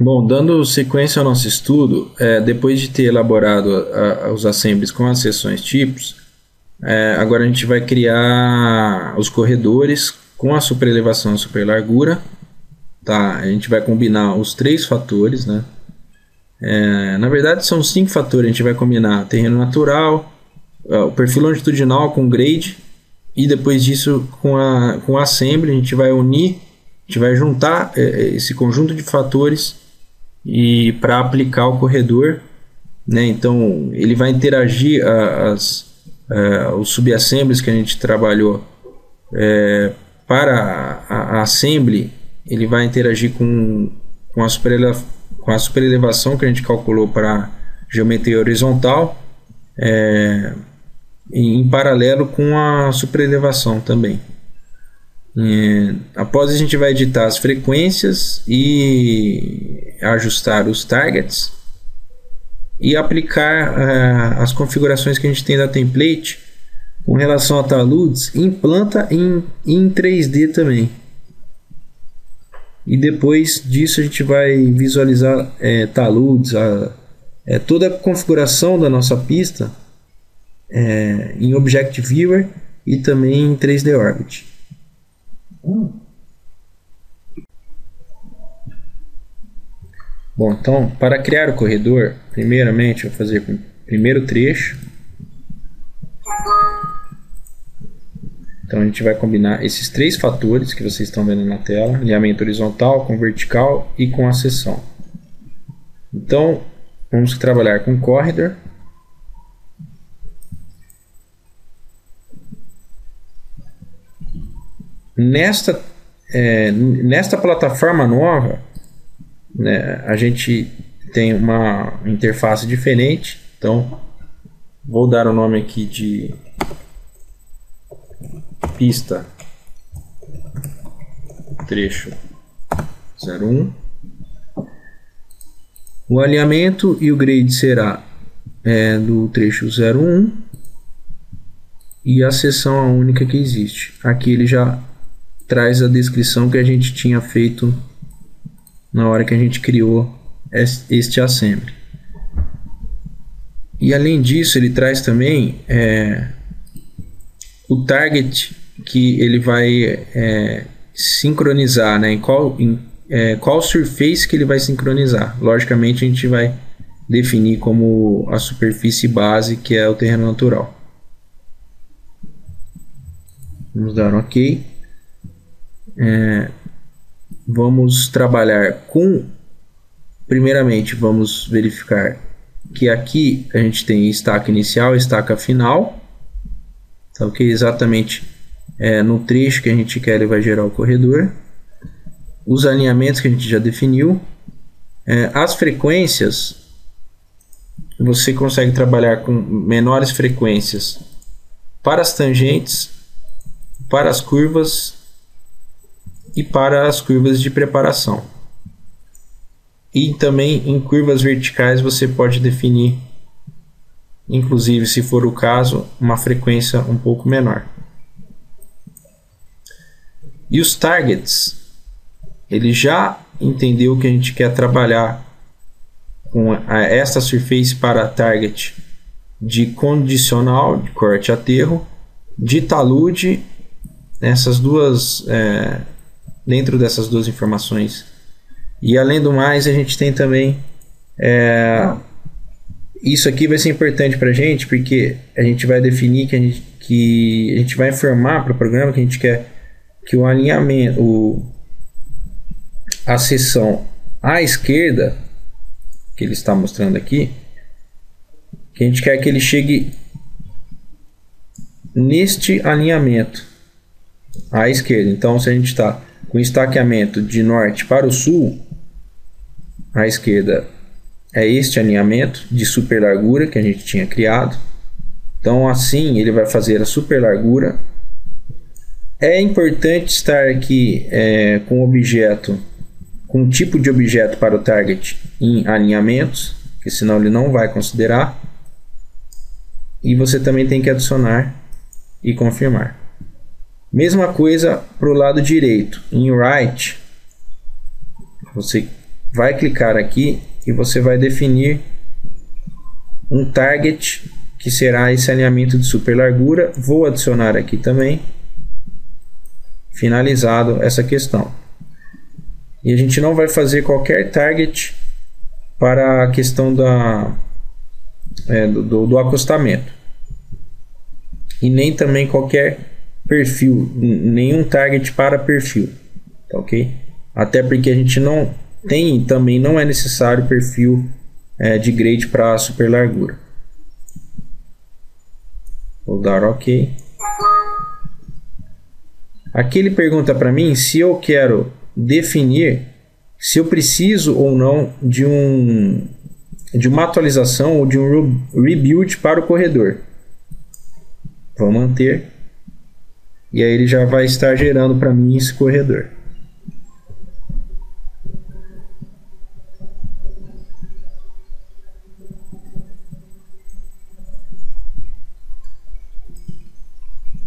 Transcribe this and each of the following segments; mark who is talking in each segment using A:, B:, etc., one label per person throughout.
A: Bom, dando sequência ao nosso estudo, depois de ter elaborado os assemblies com as seções tipos, agora a gente vai criar os corredores com a superelevação e superlargura. Tá? A gente vai combinar os 3 fatores, né? Na verdade são 5 fatores. A gente vai combinar terreno natural, o perfil longitudinal com grade, e depois disso com a assembly a gente vai unir, a gente vai juntar esse conjunto de fatores e para aplicar o corredor, né? Então ele vai interagir os subassemblies que a gente trabalhou para a assembly. Ele vai interagir com a superelevação que a gente calculou para geometria horizontal, em paralelo com a superelevação também. Após a gente vai editar as frequências e ajustar os targets e aplicar as configurações que a gente tem da template com relação a taludes, implanta em 3D também. E depois disso a gente vai visualizar taludes, toda a configuração da nossa pista em Object Viewer e também em 3D Orbit. Bom, então para criar o corredor, primeiramente eu vou fazer o primeiro trecho. Então a gente vai combinar esses 3 fatores que vocês estão vendo na tela: alinhamento horizontal, com vertical e com a seção. Então vamos trabalhar com corredor. Nesta plataforma nova, né, a gente tem uma interface diferente. Então vou dar o nome aqui de pista trecho 01. O alinhamento e o grade será do trecho 01 e a seção a única que existe. Aqui ele já traz a descrição que a gente tinha feito na hora que a gente criou este assembly. E além disso ele traz também o target que ele vai sincronizar, né? Em qual surface que ele vai sincronizar. Logicamente a gente vai definir como a superfície base, que é o terreno natural. Vamos dar um OK. Vamos trabalhar com... Primeiramente vamos verificar que aqui a gente tem estaca inicial e estaca final. Então, que exatamente no trecho que a gente quer ele vai gerar o corredor. Os alinhamentos que a gente já definiu. As frequências, você consegue trabalhar com menores frequências para as tangentes, para as curvas e para as curvas de preparação. E também em curvas verticais você pode definir, inclusive se for o caso, uma frequência um pouco menor. E os targets, ele já entendeu que a gente quer trabalhar com esta surface para target de condicional, de corte a aterro, de talude, nessas duas, dentro dessas duas informações. E além do mais, a gente tem também isso aqui vai ser importante para a gente, porque a gente vai definir que a gente vai informar para o programa que a gente quer que o alinhamento, a seção à esquerda, que ele está mostrando aqui, que a gente quer que ele chegue neste alinhamento à esquerda. Então, se a gente está com estaqueamento de norte para o sul, à esquerda é este alinhamento de super largura que a gente tinha criado. Então, assim ele vai fazer a super largura. É importante estar aqui com o objeto, com o tipo de objeto para o target em alinhamentos, porque senão ele não vai considerar. E você também tem que adicionar e confirmar. Mesma coisa para o lado direito. Em right, você vai clicar aqui e você vai definir um target que será esse alinhamento de super largura. Vou adicionar aqui também. Finalizado essa questão. E a gente não vai fazer qualquer target para a questão do acostamento. E nem também qualquer perfil, nenhum target para perfil. Tá, ok? Até porque a gente não tem, também não é necessário perfil de grade para super largura. Vou dar OK. Aqui ele pergunta para mim se eu quero definir se eu preciso ou não de uma atualização ou de um rebuild para o corredor. Vou manter. E aí ele já vai estar gerando para mim esse corredor.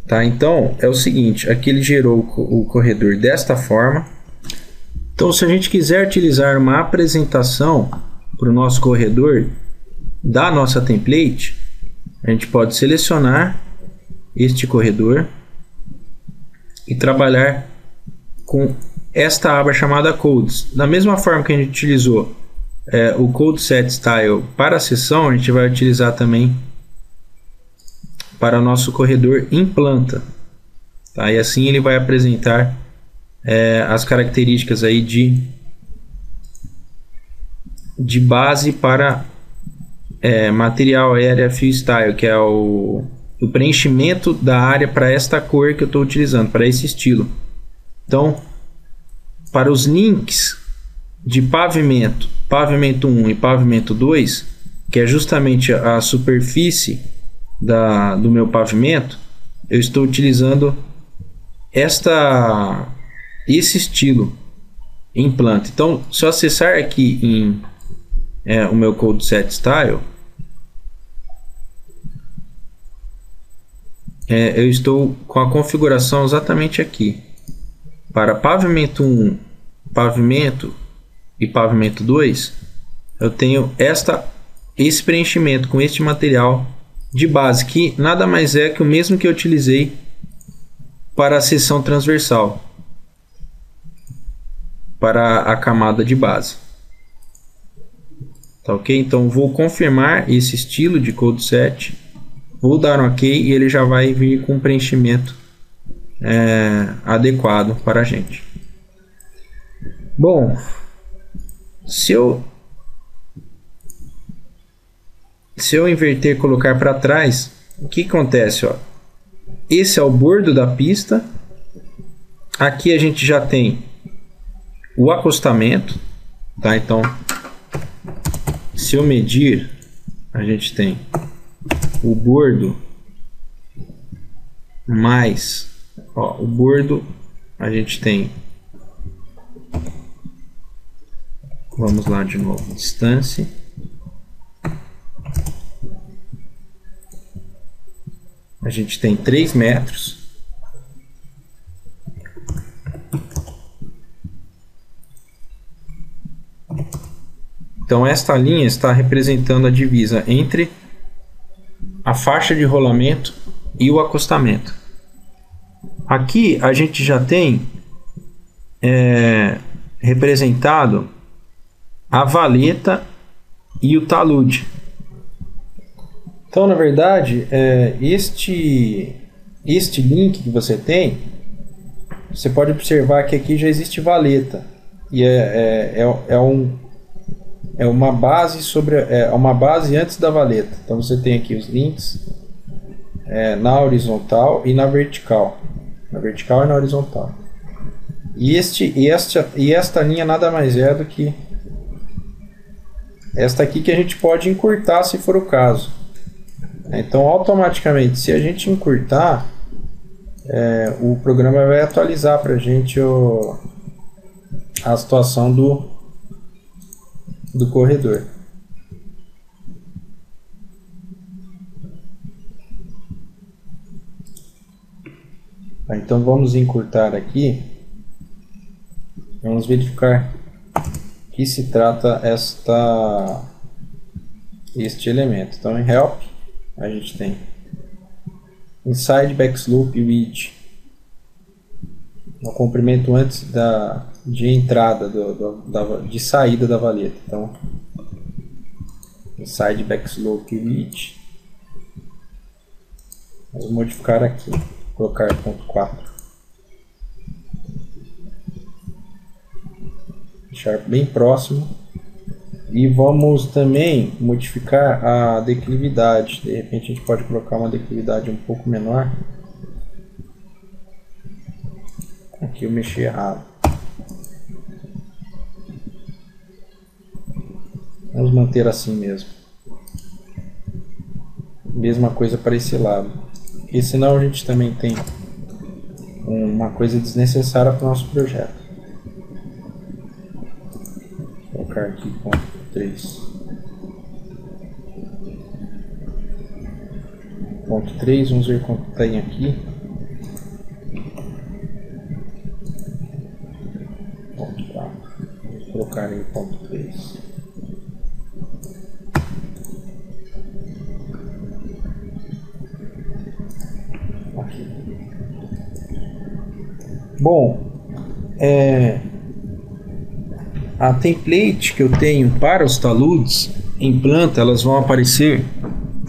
A: Tá, então é o seguinte, aqui ele gerou o corredor desta forma. Então, se a gente quiser utilizar uma apresentação para o nosso corredor da nossa template, a gente pode selecionar este corredor e trabalhar com esta aba chamada Codes. Da mesma forma que a gente utilizou o Code Set Style para a seção, a gente vai utilizar também para o nosso corredor em planta. Tá? E assim ele vai apresentar as características aí de base para material area fill style, que é o preenchimento da área para esta cor que eu estou utilizando, para esse estilo. Então, para os links de pavimento, pavimento 1 e pavimento 2, que é justamente a superfície do meu pavimento, eu estou utilizando esse estilo em planta. Então, se eu acessar aqui o meu Code Set Style, eu estou com a configuração exatamente aqui. Para pavimento 1, pavimento e pavimento 2, eu tenho esse preenchimento com este material de base, que nada mais é que o mesmo que eu utilizei para a seção transversal, para a camada de base. Tá, ok? Então vou confirmar esse estilo de code set, vou dar um OK e ele já vai vir com preenchimento adequado para a gente. Bom, se eu inverter e colocar para trás, o que acontece? Ó? Esse é o bordo da pista. Aqui a gente já tem o acostamento. Tá? Então, se eu medir, a gente tem o bordo mais o bordo, a gente tem, vamos lá de novo, distância. A gente tem 3 metros. Então esta linha está representando a divisa entre a faixa de rolamento e o acostamento. Aqui a gente já tem representado a valeta e o talude. Então, na verdade, este link que você tem, você pode observar que aqui já existe valeta. E é uma base uma base antes da valeta. Então você tem aqui os links na horizontal e na vertical. Na vertical e na horizontal. E esta linha nada mais é do que esta aqui, que a gente pode encurtar se for o caso. Então automaticamente, se a gente encurtar, o programa vai atualizar para a gente a situação do corredor. Tá, então vamos encurtar aqui. Vamos verificar que se trata este elemento. Então em help a gente tem inside backslope width, o comprimento antes de entrada de saída da valeta. Então inside backslope width, vamos modificar aqui, colocar ponto 4, deixar bem próximo. E vamos também modificar a declividade. De repente a gente pode colocar uma declividade um pouco menor. Aqui eu mexi errado. Vamos manter assim mesmo. Mesma coisa para esse lado. Porque senão a gente também tem uma coisa desnecessária para o nosso projeto. Vou colocar aqui ponto 3. Ponto 3, vamos ver quanto tem aqui. Ponto 4. Vou colocar em ponto 3. Aqui. Bom, a template que eu tenho para os taludes em planta, elas vão aparecer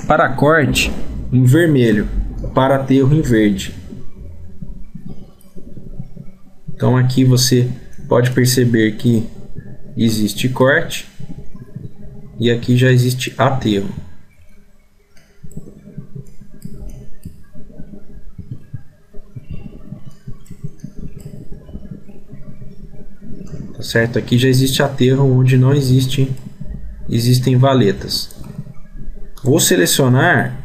A: para corte em vermelho, para aterro em verde. Então aqui você pode perceber que existe corte e aqui já existe aterro. Tá certo? Aqui já existe aterro onde não existem valetas. Vou selecionar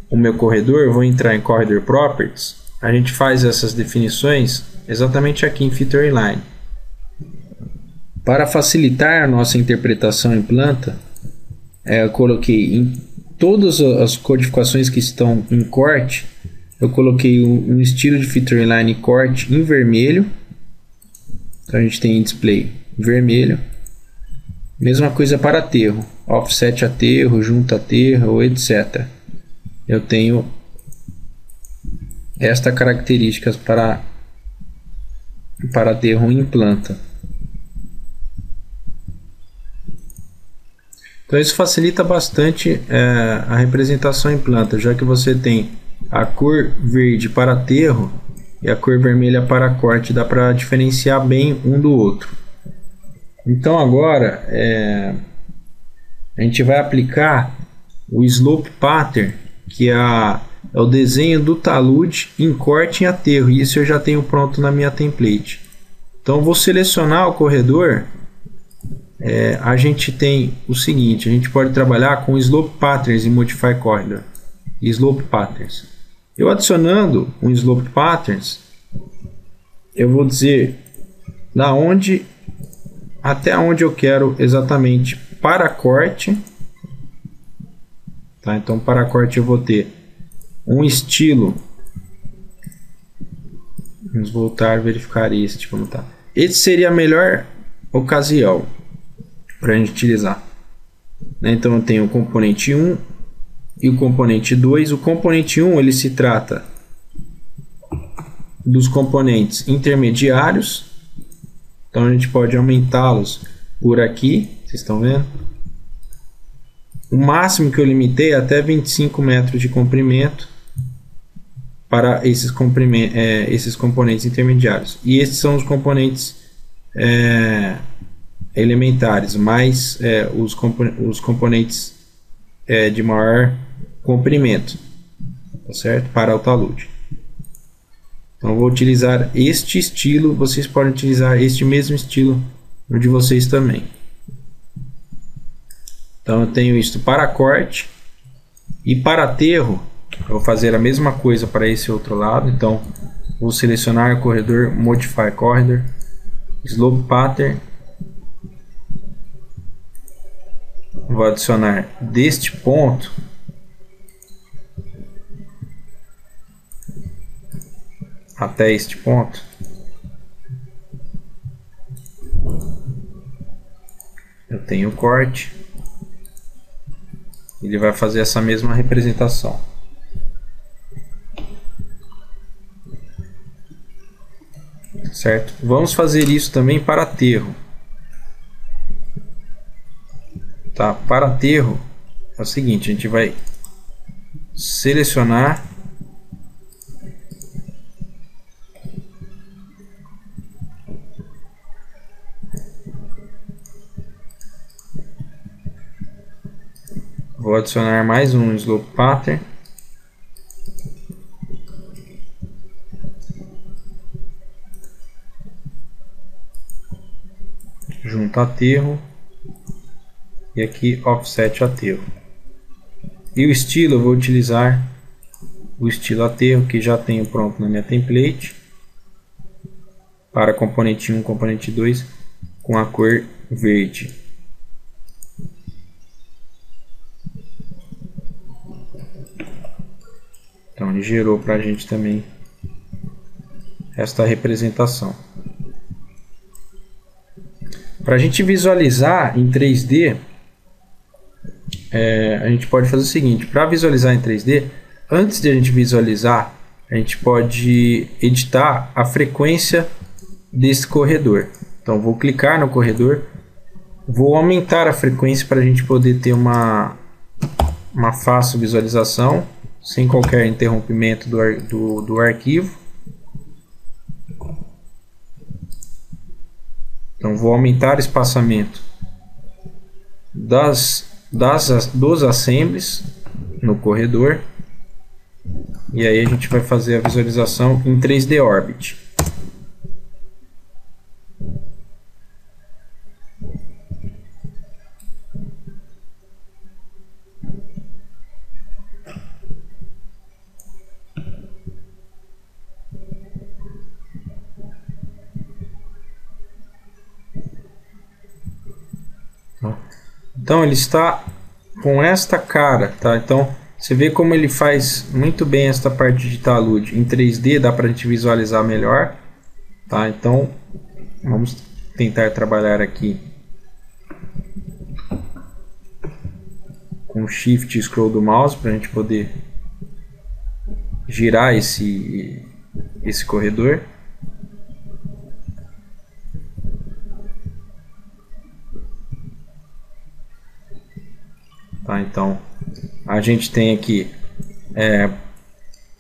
A: o meu corredor, vou entrar em Corridor Properties. A gente faz essas definições exatamente aqui em Feature Line. Para facilitar a nossa interpretação em planta, eu coloquei em todas as codificações que estão em corte, eu coloquei um estilo de Feature Line corte em vermelho. Então a gente tem em display vermelho. Mesma coisa para aterro, offset aterro, junta aterro, etc. Eu tenho esta características para aterro em planta. Então isso facilita bastante a representação em planta, já que você tem a cor verde para aterro e a cor vermelha para corte, dá para diferenciar bem um do outro. Então agora a gente vai aplicar o Slope Pattern, que é o desenho do talude em corte e aterro. E isso eu já tenho pronto na minha template. Então vou selecionar o corredor. A gente tem o seguinte, a gente pode trabalhar com Slope Patterns e Modify Corridor. Slope Patterns. Eu adicionando um Slope Patterns, eu vou dizer até onde eu quero exatamente para corte. Tá? Então para corte eu vou ter um estilo. Vamos voltar a verificar este como tá. Esse seria a melhor ocasião para a gente utilizar. Então eu tenho o componente 1 e o componente 2. O componente 1 ele se trata dos componentes intermediários. Então a gente pode aumentá-los por aqui, vocês estão vendo? O máximo que eu limitei é até 25 metros de comprimento para esses componentes intermediários. E esses são os componentes elementares, mais os componentes de maior comprimento, tá certo? Para o talude. Então eu vou utilizar este estilo, vocês podem utilizar este mesmo estilo no de vocês também. Então eu tenho isto para corte e para aterro, eu vou fazer a mesma coisa para esse outro lado. Então vou selecionar o corredor, Modify Corridor, Slope Pattern, vou adicionar deste ponto até este ponto eu tenho o corte, ele vai fazer essa mesma representação. Certo? Vamos fazer isso também para aterro. Tá? Para aterro é o seguinte, a gente vai selecionar vou adicionar mais um slope pattern. Junto aterro. E aqui offset aterro. E o estilo eu vou utilizar o estilo aterro que já tenho pronto na minha template. Para componente 1, componente 2 com a cor verde. Então ele gerou para a gente também esta representação. Para a gente visualizar em 3D, a gente pode fazer o seguinte: para visualizar em 3D, antes de a gente visualizar, a gente pode editar a frequência desse corredor. Então vou clicar no corredor, vou aumentar a frequência para a gente poder ter uma fácil visualização, sem qualquer interrompimento do arquivo. Então vou aumentar o espaçamento dos assemblies no corredor. E aí a gente vai fazer a visualização em 3D Orbit. Então ele está com esta cara, tá? Então você vê como ele faz muito bem esta parte de talude. Em 3D dá para a gente visualizar melhor, tá? Então vamos tentar trabalhar aqui com Shift e Scroll do mouse para a gente poder girar esse corredor. Tá, então a gente tem aqui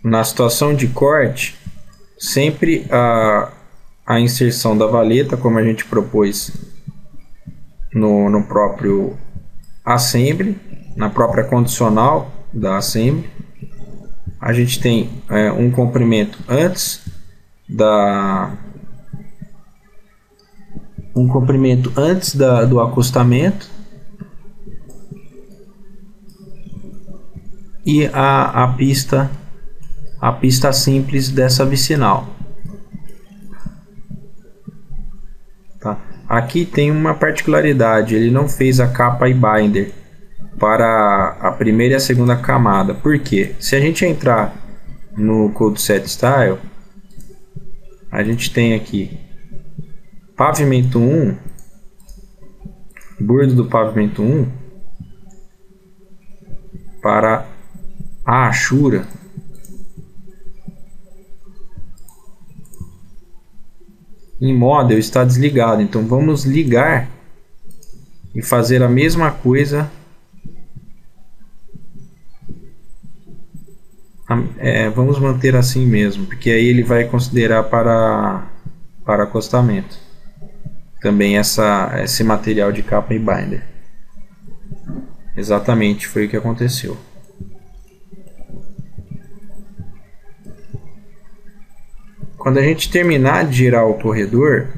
A: na situação de corte sempre a inserção da valeta, como a gente propôs no próprio assembly, na própria condicional da assembly. A gente tem um comprimento antes do acostamento. E a pista simples dessa vicinal. Tá? Aqui tem uma particularidade, ele não fez a capa e binder para a primeira e a segunda camada. Por quê? Se a gente entrar no CodeSet Style, a gente tem aqui pavimento 1, bordo do pavimento 1 para a Ashura, em Model está desligado. Então vamos ligar e fazer a mesma coisa. Vamos manter assim mesmo, porque aí ele vai considerar para acostamento também esse material de capa e binder. Exatamente foi o que aconteceu. Quando a gente terminar de girar o corredor,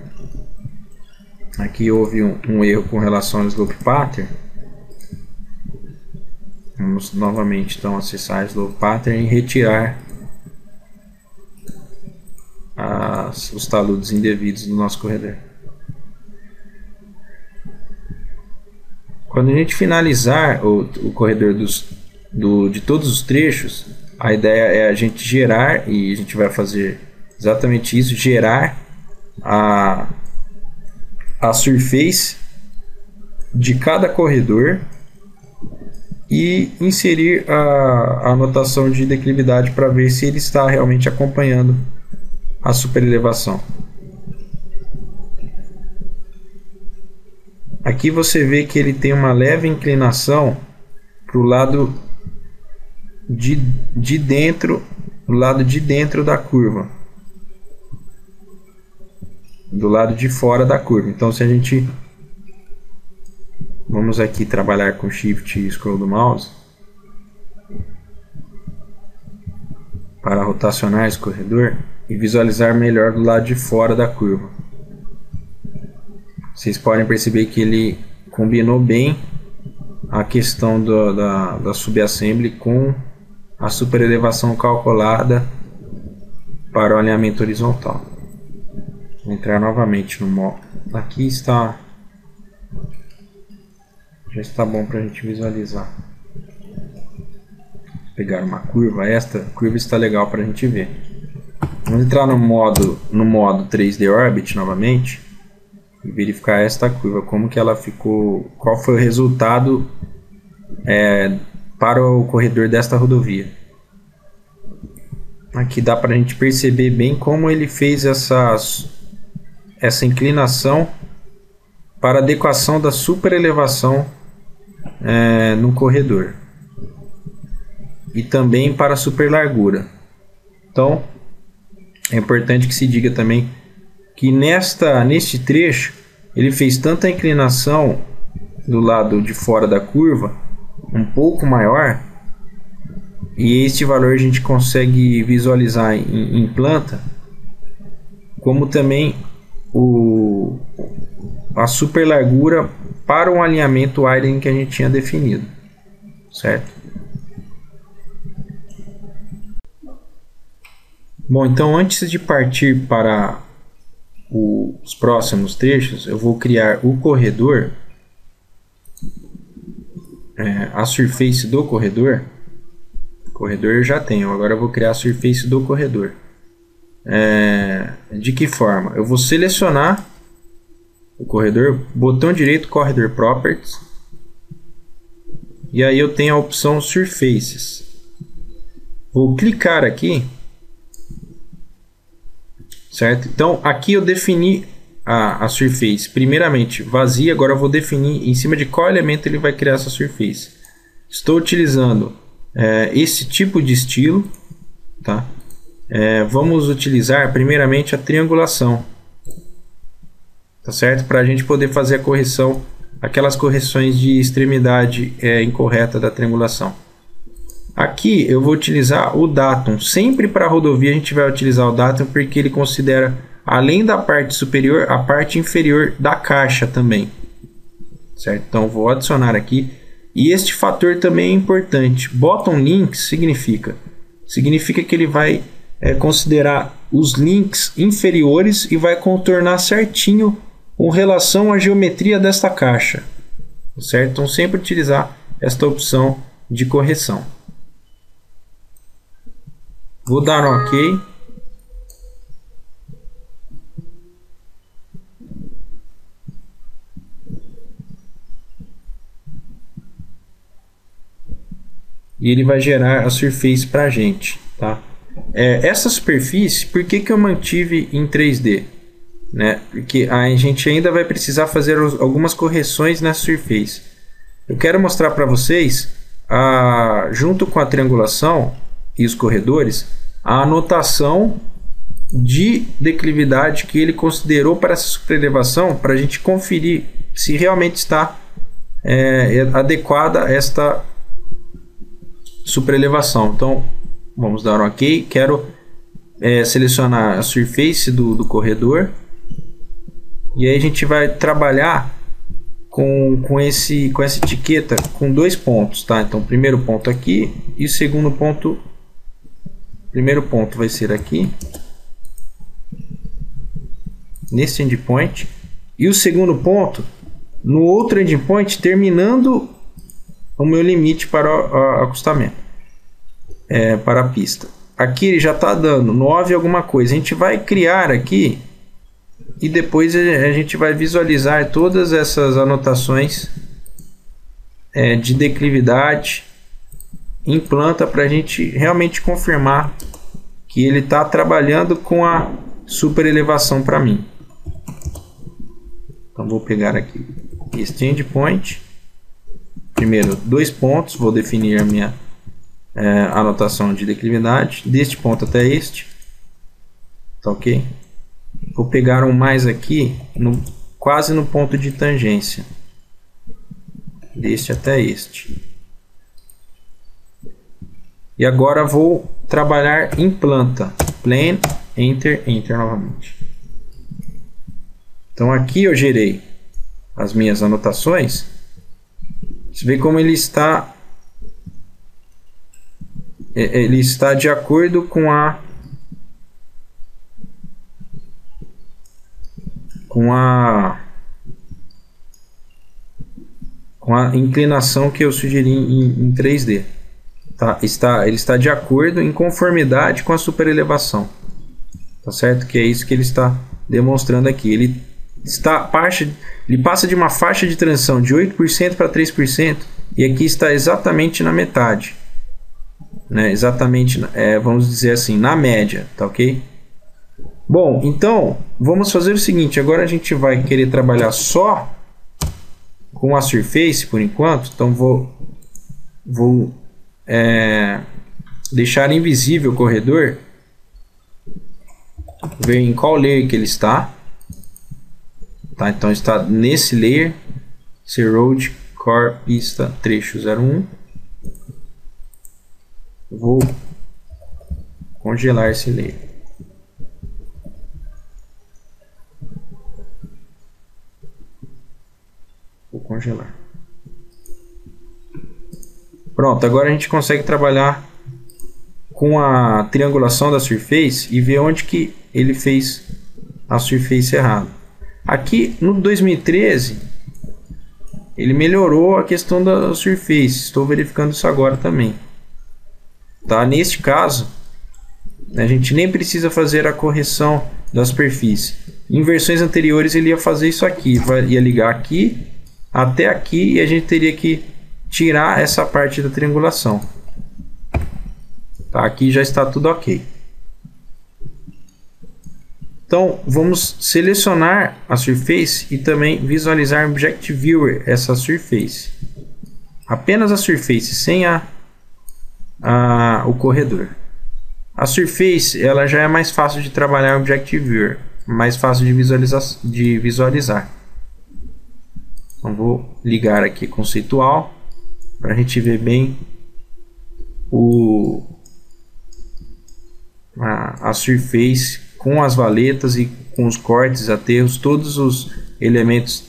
A: aqui houve um erro com relação ao slope pattern. Vamos novamente então acessar o slope pattern e retirar os taludes indevidos do nosso corredor. Quando a gente finalizar o corredor de todos os trechos, a ideia é a gente gerar, e a gente vai fazer exatamente isso, gerar a surface de cada corredor e inserir a anotação de declividade para ver se ele está realmente acompanhando a superelevação. Aqui você vê que ele tem uma leve inclinação para o lado de dentro, do lado de dentro da curva, do lado de fora da curva. Então, se a gente vamos aqui trabalhar com Shift e Scroll do mouse para rotacionar esse corredor e visualizar melhor do lado de fora da curva. Vocês podem perceber que ele combinou bem a questão da subassembly com a superelevação calculada para o alinhamento horizontal. Vou entrar novamente no modo. Aqui está. Já está bom para a gente visualizar. Vou pegar uma curva. Esta curva está legal para a gente ver. Vamos entrar no modo 3D Orbit novamente e verificar esta curva, como que ela ficou, qual foi o resultado para o corredor desta rodovia. Aqui dá para a gente perceber bem como ele fez essa inclinação para adequação da superelevação no corredor e também para a superlargura. Então é importante que se diga também que neste trecho ele fez tanta inclinação do lado de fora da curva um pouco maior, e este valor a gente consegue visualizar em planta, como também a superlargura para um alinhamento widening que a gente tinha definido, certo? Bom, então antes de partir para os próximos trechos, eu vou criar o corredor, a surface do corredor. Corredor eu já tenho, agora eu vou criar a surface do corredor. De que forma? Eu vou selecionar o corredor, botão direito, Corridor Properties, e aí eu tenho a opção Surfaces. Vou clicar aqui, certo? Então aqui eu defini a surface primeiramente vazia, agora eu vou definir em cima de qual elemento ele vai criar essa surface. Estou utilizando esse tipo de estilo, tá? Vamos utilizar primeiramente a triangulação, tá certo? Para a gente poder fazer a correção, aquelas correções de extremidade incorreta da triangulação. Aqui eu vou utilizar o datum. Sempre para a rodovia a gente vai utilizar o datum porque ele considera, além da parte superior, a parte inferior da caixa também, certo? Então vou adicionar aqui. E este fator também é importante. Bottom links significa que ele vai considerar os links inferiores e vai contornar certinho com relação à geometria desta caixa, certo? Então sempre utilizar esta opção de correção. Vou dar um OK. E ele vai gerar a surface para a gente, tá? Essa superfície, por que eu mantive em 3D? Né? Porque a gente ainda vai precisar fazer algumas correções nessa surface. Eu quero mostrar para vocês, junto com a triangulação e os corredores, a anotação de declividade que ele considerou para essa superelevação, para a gente conferir se realmente está adequada esta superelevação. Então vamos dar um OK. Quero selecionar a surface do corredor, e aí a gente vai trabalhar com essa etiqueta com 2 pontos, tá? Então primeiro ponto aqui e o segundo ponto. Primeiro ponto vai ser aqui nesse endpoint, e o segundo ponto no outro endpoint, terminando o meu limite para o acostamento, para a pista. Aqui ele já está dando 9 alguma coisa. A gente vai criar aqui e depois a gente vai visualizar todas essas anotações de declividade em planta para a gente realmente confirmar que ele está trabalhando com a super elevação para mim. Então vou pegar aqui este endpoint. Primeiro 2 pontos, vou definir a minha anotação de declividade deste ponto até este. Tá ok? Vou pegar um mais aqui quase no ponto de tangência, deste até este. E agora vou trabalhar em planta. Plane, Enter, Enter novamente. Então aqui eu gerei as minhas anotações. Você vê como ele está de acordo com a inclinação que eu sugeri em 3D. Tá? Ele está de acordo, em conformidade com a superelevação. Tá certo? Que é isso que ele está demonstrando aqui. Ele passa de uma faixa de transição de 8% para 3%, e aqui está exatamente na metade. Né? Exatamente, vamos dizer assim, na média. Tá ok? Bom, então vamos fazer o seguinte. Agora a gente vai querer trabalhar só com a Surface por enquanto. Então vou deixar invisível o corredor, ver em qual layer que ele está. Tá, então está nesse layer, Road Core Pista Trecho 01. Vou congelar esse layer. Vou congelar. Pronto, agora a gente consegue trabalhar com a triangulação da Surface e ver onde que ele fez a Surface errado. Aqui no 2013 ele melhorou a questão da Surface. Estou verificando isso agora também. Tá? Neste caso, a gente nem precisa fazer a correção da superfície. Em versões anteriores ele ia fazer isso aqui, ia ligar aqui até aqui, e a gente teria que tirar essa parte da triangulação. Tá? Aqui já está tudo ok. Então vamos selecionar a Surface e também visualizar no Object Viewer essa Surface. Apenas a Surface, sem o corredor. A Surface ela já é mais fácil de trabalhar no Object Viewer, mais fácil de visualizar. Então vou ligar aqui conceitual para a gente ver bem a Surface com as valetas e com os cortes, aterros, todos os elementos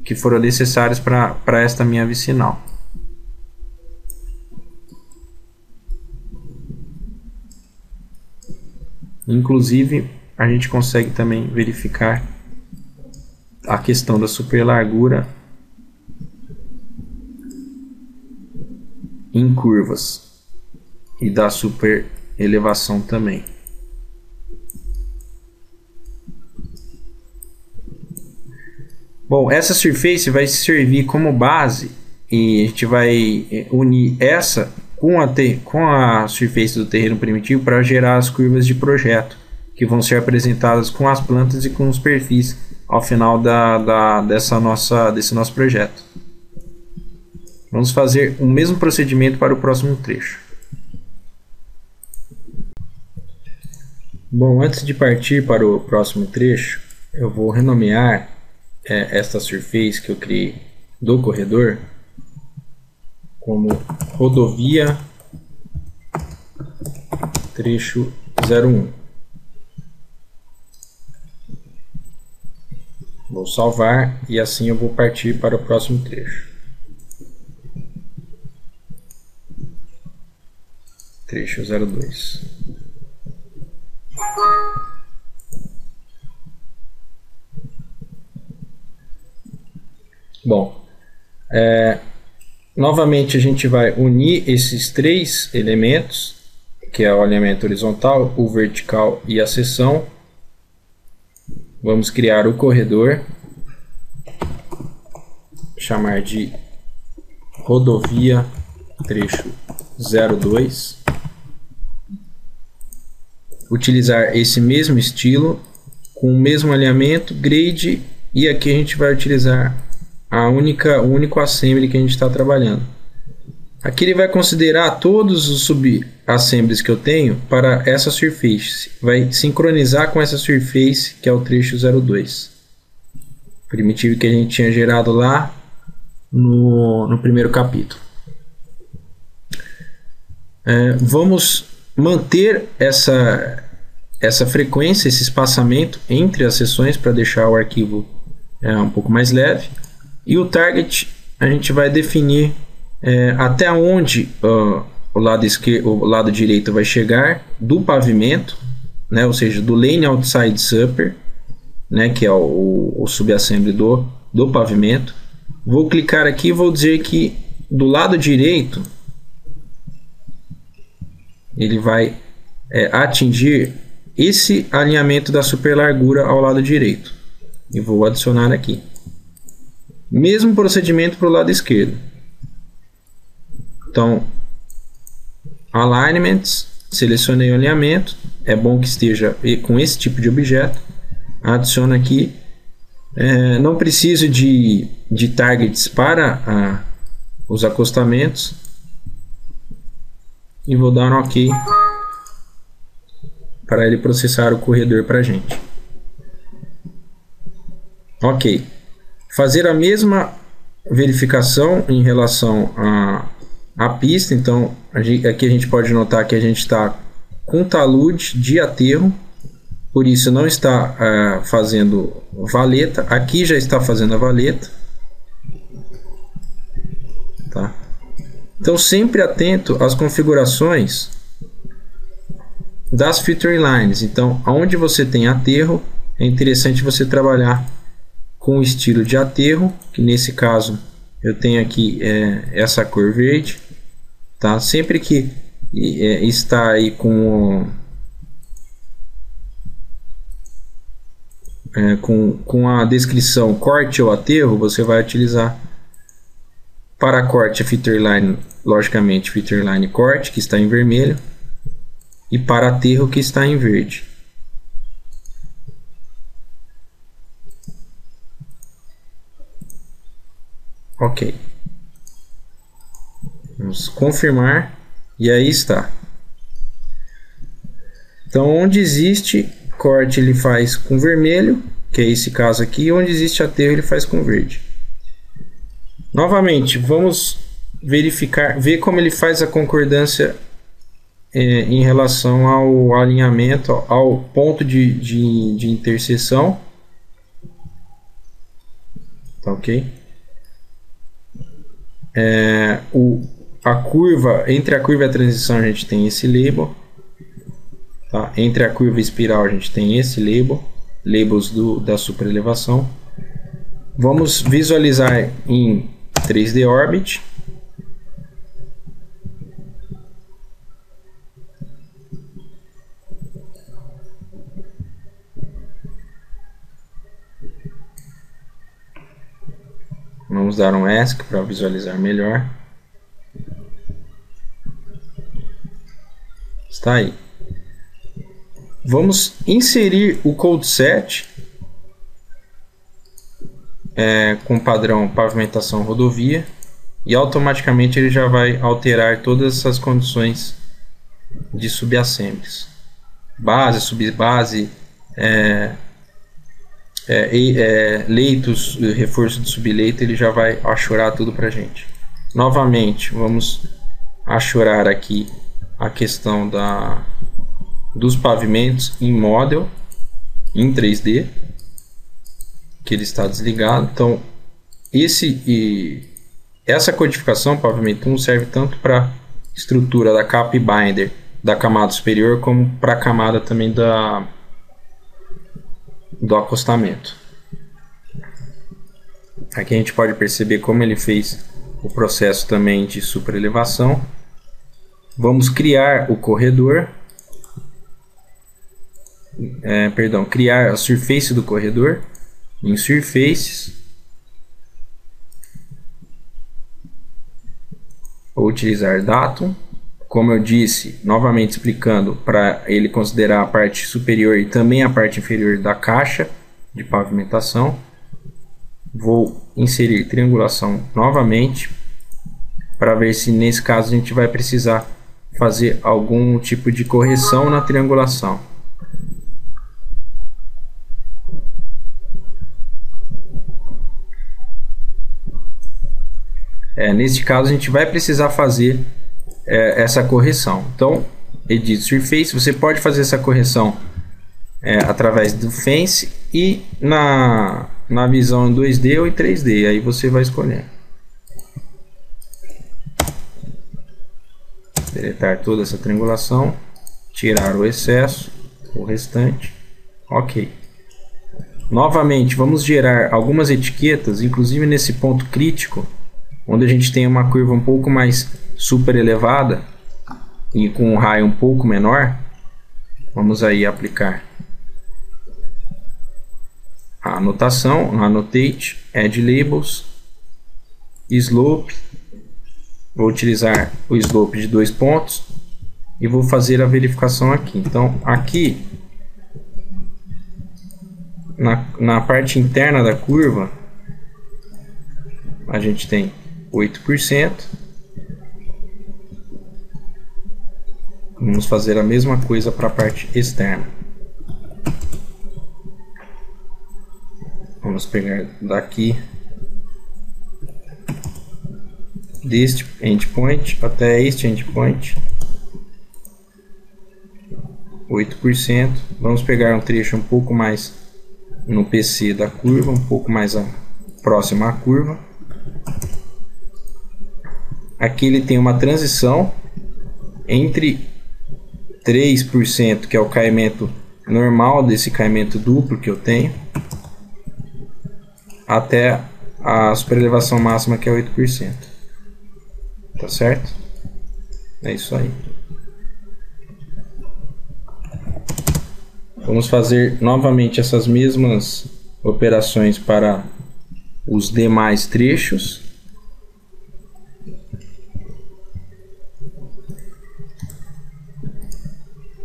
A: que foram necessários para esta minha vicinal. Inclusive a gente consegue também verificar a questão da superlargura em curvas e da super elevação também. Bom, essa Surface vai servir como base e a gente vai unir essa com a Surface do terreno primitivo para gerar as curvas de projeto, que vão ser apresentadas com as plantas e com os perfis ao final desse nosso projeto. Vamos fazer o mesmo procedimento para o próximo trecho. Bom, antes de partir para o próximo trecho, eu vou renomear esta Surface que eu criei do corredor como rodovia trecho 01. Vou salvar e assim eu vou partir para o próximo trecho. Trecho 02. Bom, novamente a gente vai unir esses três elementos, que é o alinhamento horizontal, o vertical e a seção. Vamos criar o corredor, chamar de rodovia trecho 02. Utilizar esse mesmo estilo, com o mesmo alinhamento, grade, e aqui a gente vai utilizar o único assembly que a gente está trabalhando. Aqui ele vai considerar todos os subassemblies que eu tenho para essa surface. Vai sincronizar com essa surface, que é o trecho 02. Primitivo que a gente tinha gerado lá no primeiro capítulo. Vamos manter essa frequência, esse espaçamento entre as seções para deixar o arquivo um pouco mais leve. E o target a gente vai definir até onde o lado direito vai chegar do pavimento, né, ou seja, do lane outside upper, né, que é o subassembly do pavimento. Vou clicar aqui e vou dizer que do lado direito ele vai atingir esse alinhamento da superlargura ao lado direito. E vou adicionar aqui. Mesmo procedimento para o lado esquerdo. Então, Alignments, selecionei o alinhamento. É bom que esteja com esse tipo de objeto. Adiciono aqui. Não preciso de targets para os acostamentos. E vou dar um OK para ele processar o corredor para a gente. Ok. Fazer a mesma verificação em relação à pista. Então, aqui a gente pode notar que a gente está com talude de aterro. Por isso não está fazendo valeta. Aqui já está fazendo a valeta. Tá? Então, sempre atento às configurações das feature lines. Então, onde você tem aterro, é interessante você trabalhar com o estilo de aterro, que nesse caso eu tenho aqui essa cor verde. Tá? Sempre que está aí com a descrição corte ou aterro, você vai utilizar para corte a feature line, logicamente feature line corte, que está em vermelho, e para aterro, que está em verde. Ok. Vamos confirmar, e aí está. Então, onde existe corte, ele faz com vermelho, que é esse caso aqui. Onde existe aterro, ele faz com verde. Novamente, vamos verificar, ver como ele faz a concordância em relação ao alinhamento, ao ponto de interseção. Tá, ok? A curva, entre a curva e a transição, a gente tem esse label. Tá? Entre a curva e a espiral, a gente tem esse label, labels da superelevação. Vamos visualizar em 3D Orbit. Vamos dar um ESC para visualizar melhor. Está aí. Vamos inserir o code set com padrão pavimentação rodovia, e automaticamente ele já vai alterar todas essas condições de subassemblies. Base, subbase, leitos, reforço de subleito, ele já vai achurar tudo para a gente. Novamente, vamos achurar aqui a questão dos pavimentos em model, em 3D, que ele está desligado. Então, essa codificação, pavimento 1, serve tanto para estrutura da capa e binder da camada superior, como para a camada também do acostamento. Aqui a gente pode perceber como ele fez o processo também de superelevação. Vamos criar o corredor, criar a surface do corredor em Surfaces. Vou utilizar datum. Como eu disse, novamente explicando, para ele considerar a parte superior e também a parte inferior da caixa de pavimentação. Vou inserir triangulação novamente, para ver se nesse caso a gente vai precisar fazer algum tipo de correção na triangulação. Neste caso a gente vai precisar fazer essa correção. Então, Edit Surface, você pode fazer essa correção através do Fence e na visão em 2D ou em 3D, aí você vai escolher. Deletar toda essa triangulação, tirar o excesso, o restante, ok. Novamente, vamos gerar algumas etiquetas, inclusive nesse ponto crítico, onde a gente tem uma curva um pouco mais super elevada e com um raio um pouco menor. Vamos aí aplicar a anotação, Annotate, Add Labels, Slope. Vou utilizar o Slope de 2 pontos e vou fazer a verificação aqui. Então, aqui na parte interna da curva, a gente tem 8%. Vamos fazer a mesma coisa para a parte externa. Vamos pegar daqui, deste endpoint até este endpoint, 8%. Vamos pegar um trecho um pouco mais no PC da curva, um pouco mais próximo à curva. Aqui ele tem uma transição entre 3%, que é o caimento normal desse caimento duplo que eu tenho, até a superelevação máxima, que é 8%. Tá certo? É isso aí. Vamos fazer novamente essas mesmas operações para os demais trechos.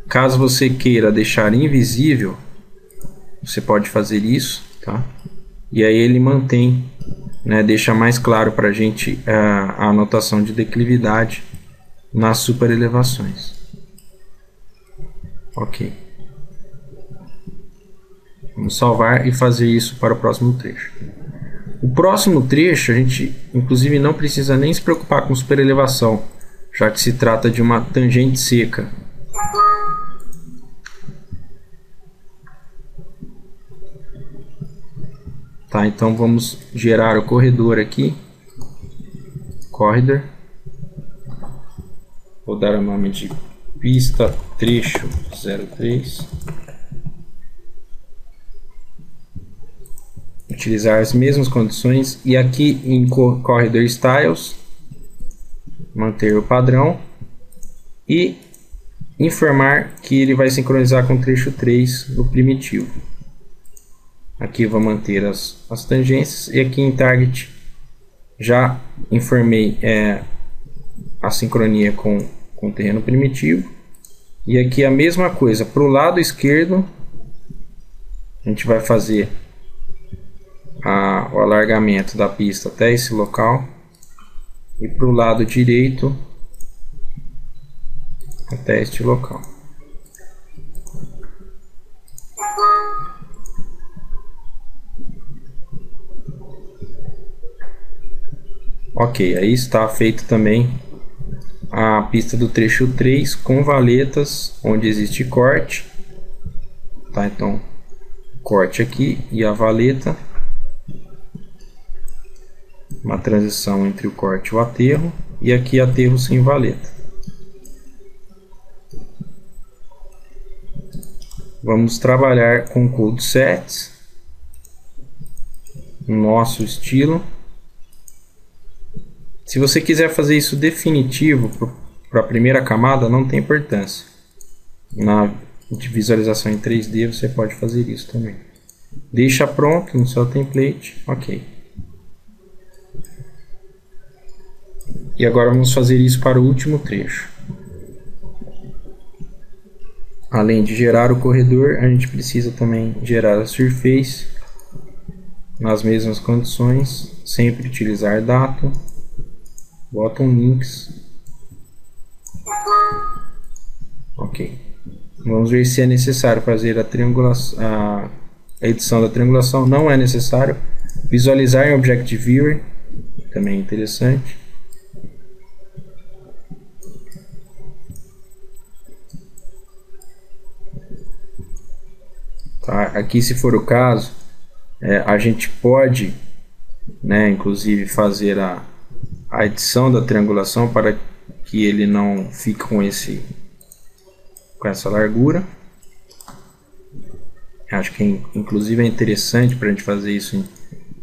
A: Caso você queira deixar invisível, você pode fazer isso, tá? E aí ele mantém, né, deixa mais claro para a gente a anotação de declividade nas superelevações. Ok. Vamos salvar e fazer isso para o próximo trecho. O próximo trecho, a gente inclusive não precisa nem se preocupar com superelevação, já que se trata de uma tangente seca. Tá, então vamos gerar o corredor aqui. Corridor. Vou dar o nome de pista trecho 03. Utilizar as mesmas condições. E aqui em Corridor Styles, manter o padrão. E informar que ele vai sincronizar com o trecho 3 do primitivo. Aqui vou manter as tangências, e aqui em Target já informei a sincronia com o terreno primitivo. E aqui a mesma coisa, para o lado esquerdo a gente vai fazer o alargamento da pista até esse local, e para o lado direito até este local. Ok, aí está feito também a pista do trecho 3 com valetas onde existe corte. Tá, então corte aqui e a valeta. Uma transição entre o corte e o aterro. E aqui aterro sem valeta. Vamos trabalhar com code sets. Nosso estilo. Se você quiser fazer isso definitivo para a primeira camada, não tem importância. Na visualização em 3D você pode fazer isso também. Deixa pronto no seu template. Ok. E agora vamos fazer isso para o último trecho. Além de gerar o corredor, a gente precisa também gerar a surface nas mesmas condições, sempre utilizar datum, bottom links. Ok. Vamos ver se é necessário fazer a triangulação, a edição da triangulação. Não é necessário. Visualizar em Object Viewer também é interessante. Tá? Aqui, se for o caso, a gente pode, né, inclusive fazer a edição da triangulação para que ele não fique com essa largura. Acho que inclusive é interessante para a gente fazer isso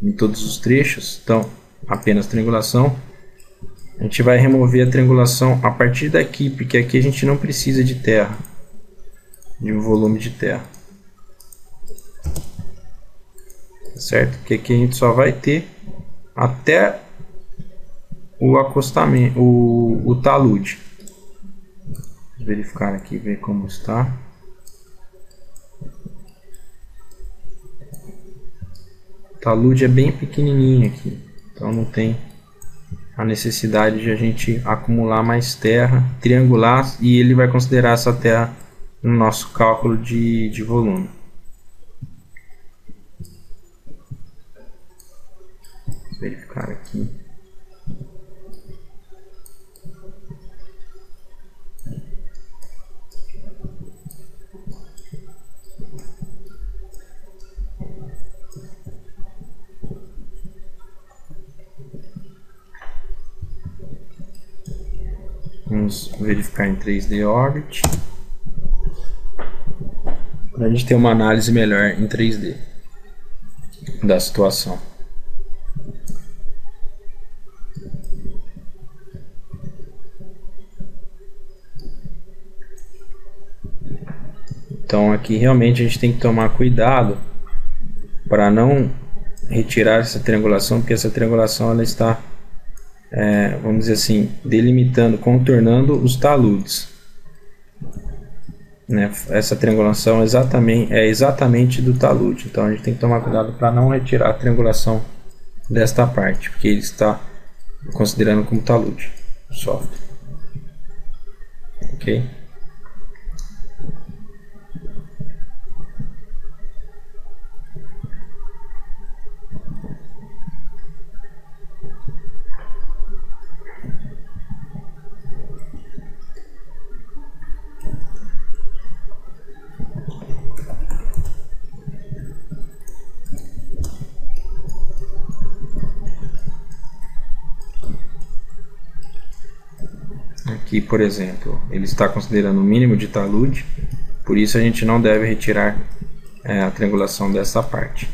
A: em todos os trechos. Então, apenas triangulação. A gente vai remover a triangulação a partir daqui, porque aqui a gente não precisa de terra, de um volume de terra. Certo? Porque aqui a gente só vai ter até o acostamento, o talude. Vou verificar aqui, ver como está. O talude é bem pequenininho aqui, então não tem a necessidade de a gente acumular mais terra, triangular, e ele vai considerar essa terra no nosso cálculo de volume. Vou verificar aqui. Vamos verificar em 3D Orbit, para a gente ter uma análise melhor em 3D da situação. Então aqui realmente a gente tem que tomar cuidado para não retirar essa triangulação, porque essa triangulação ela está, vamos dizer assim, delimitando, contornando os taludes. Né? Essa triangulação é exatamente do talude, então a gente tem que tomar cuidado para não retirar a triangulação desta parte, porque ele está considerando como talude o software. Ok? Aqui, por exemplo, ele está considerando o mínimo de talude, por isso a gente não deve retirar a triangulação dessa parte.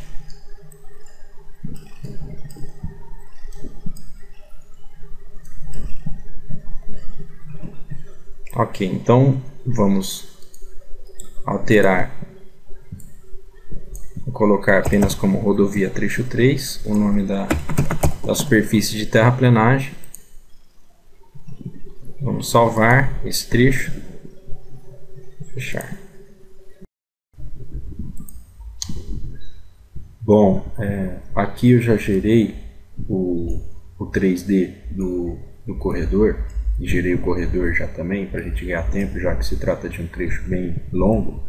A: Ok, então vamos alterar, vou colocar apenas como rodovia trecho 3 o nome da superfície de terraplenagem. Vamos salvar esse trecho, fechar. Bom, aqui eu já gerei o 3D do corredor, e gerei o corredor já também, para a gente ganhar tempo, já que se trata de um trecho bem longo.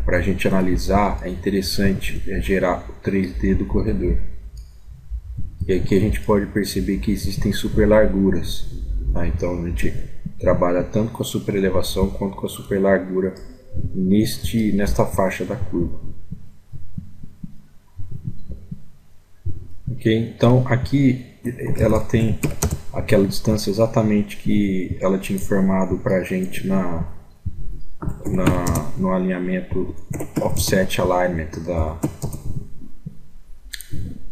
A: Para a gente analisar, é interessante gerar o 3D do corredor. E aqui a gente pode perceber que existem super larguras. Tá? Então a gente trabalha tanto com a super elevação quanto com a super largura nesta faixa da curva. Ok? Então aqui ela tem aquela distância exatamente que ela tinha informado para a gente no alinhamento offset alignment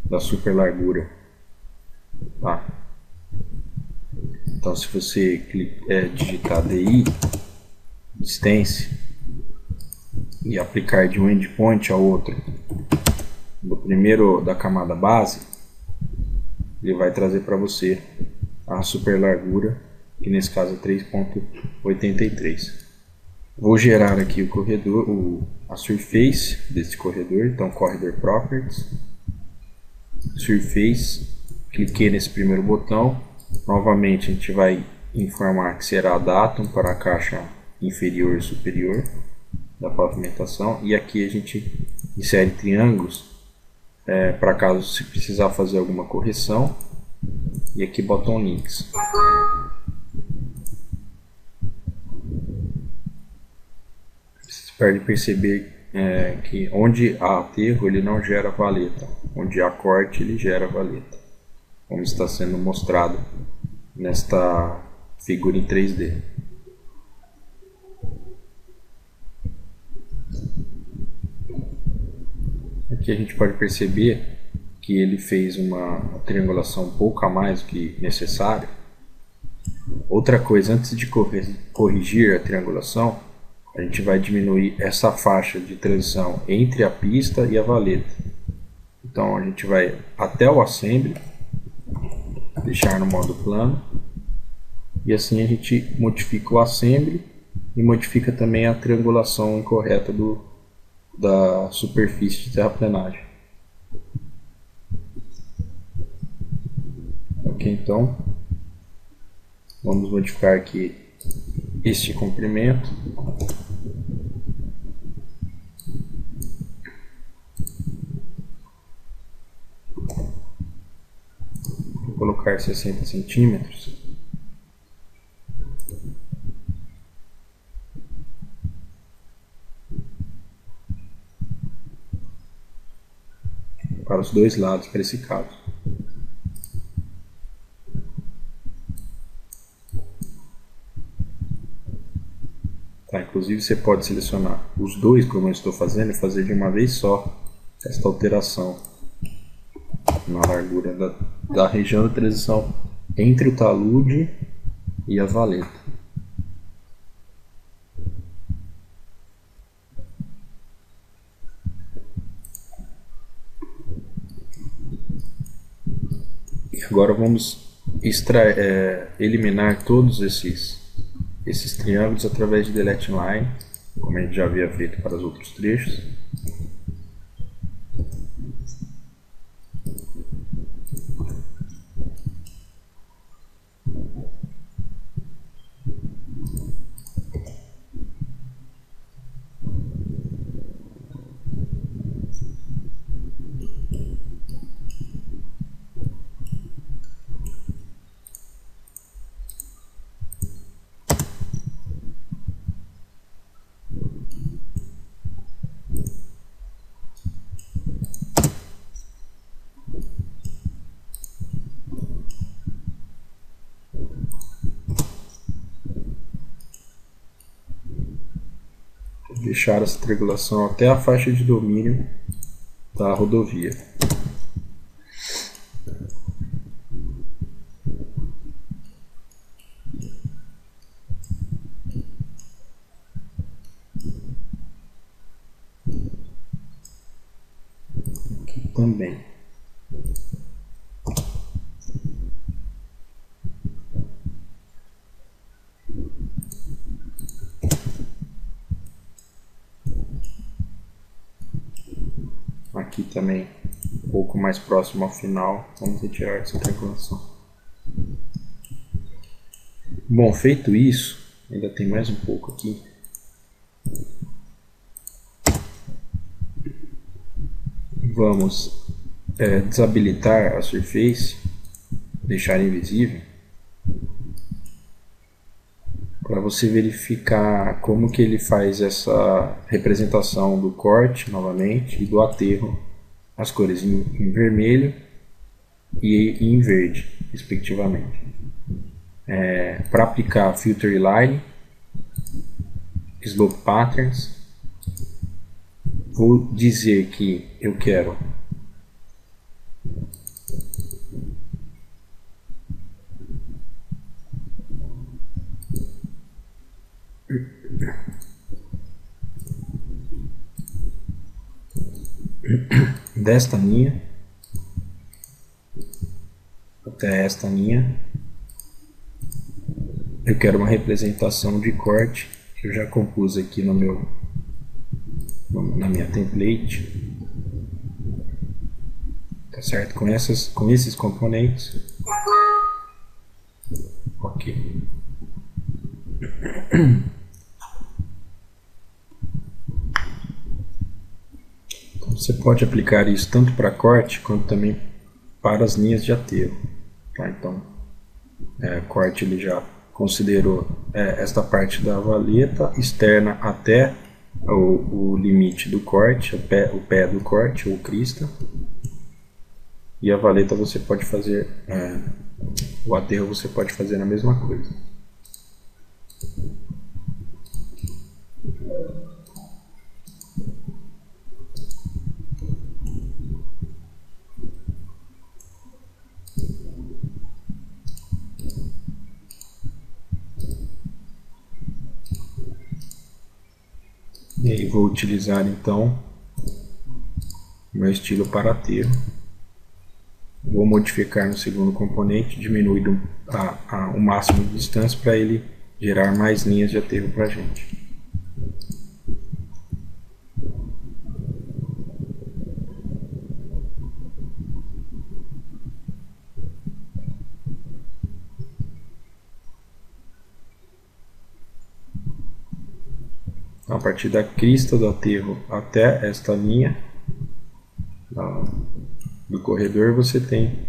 A: da super largura. Tá? Então se você digitar DI distance e aplicar de um endpoint ao outro, do primeiro da camada base, ele vai trazer para você a super largura, que nesse caso é 3.83. Vou gerar aqui o corredor, a surface desse corredor, então Corridor Properties, Surface, cliquei nesse primeiro botão, novamente a gente vai informar que será datum para a caixa inferior e superior da pavimentação, e aqui a gente insere triângulos para caso se precisar fazer alguma correção, e aqui botão links. Vocês podem perceber que onde há aterro ele não gera valeta, onde há corte ele gera valeta, como está sendo mostrado nesta figura em 3D. Aqui a gente pode perceber que ele fez uma triangulação um pouco a mais do que necessário. Outra coisa, antes de corrigir a triangulação, a gente vai diminuir essa faixa de transição entre a pista e a valeta. Então a gente vai até o assembly, deixar no modo plano, e assim a gente modifica o assembly e modifica também a triangulação incorreta da superfície de terraplenagem. Ok, então vamos modificar aqui este comprimento. Vou colocar 60 centímetros. Para os dois lados, para esse caso. Tá, inclusive você pode selecionar os dois, como eu estou fazendo, e fazer de uma vez só esta alteração na largura da região da transição entre o talude e a valeta. Agora vamos eliminar todos esses triângulos através de Delete Line, como a gente já havia feito para os outros trechos. Deixar essa triangulação até a faixa de domínio da rodovia. Aqui também. Aqui também, um pouco mais próximo ao final, vamos retirar essa triangulação. Bom, feito isso, ainda tem mais um pouco aqui. Vamos desabilitar a surface, deixar invisível, para você verificar como que ele faz essa representação do corte novamente e do aterro, as cores em vermelho e em verde, respectivamente. Para aplicar Filter Line, Slope Patterns, vou dizer que eu quero desta linha até esta linha eu quero uma representação de corte. Eu já compus aqui na minha template, tá certo? Com esses componentes. Ok. Então, você pode aplicar isso tanto para corte quanto também para as linhas de aterro. Tá? Então, corte ele já considerou esta parte da valeta externa até o limite do corte, o pé do corte ou crista. E a valeta você pode fazer, o aterro você pode fazer a mesma coisa. E aí vou utilizar então o meu estilo para aterro. Vou modificar no segundo componente, diminuindo o máximo de distância para ele gerar mais linhas de aterro para a gente. Então, a partir da crista do aterro até esta linha do corredor, você tem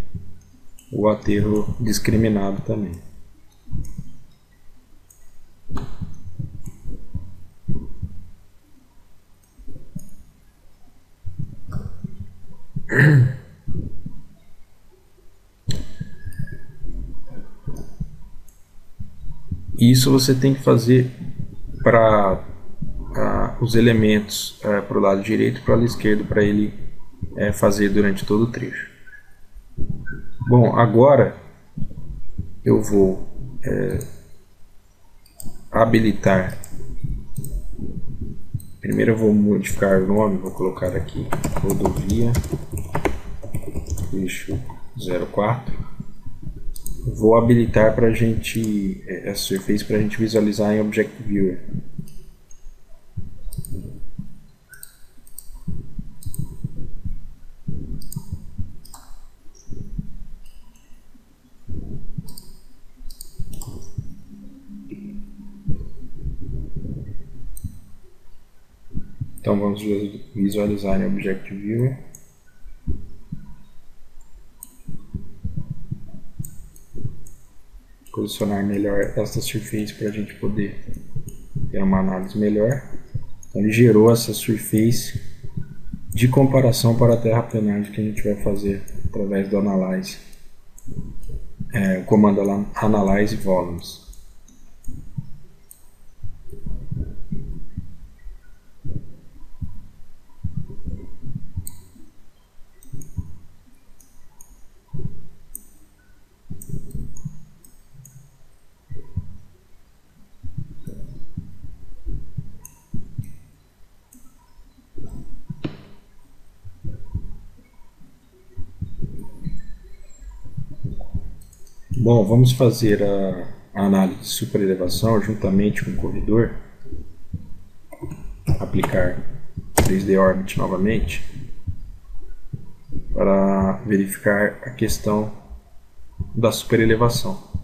A: o aterro discriminado também. Isso você tem que fazer para os elementos para o lado direito e para o lado esquerdo, para ele fazer durante todo o trecho. Bom, agora eu vou habilitar. Primeiro eu vou modificar o nome, vou colocar aqui rodovia trecho 04. Vou habilitar para a gente essa surface para a gente visualizar em Object Viewer. Então vamos visualizar em Object Viewer. Posicionar melhor esta surface para a gente poder ter uma análise melhor. Então ele gerou essa surface de comparação para a terraplenagem que a gente vai fazer através do Analyze. O comando Analyze Volumes. Bom, vamos fazer a análise de superelevação juntamente com o corredor. Aplicar 3D Orbit novamente para verificar a questão da superelevação.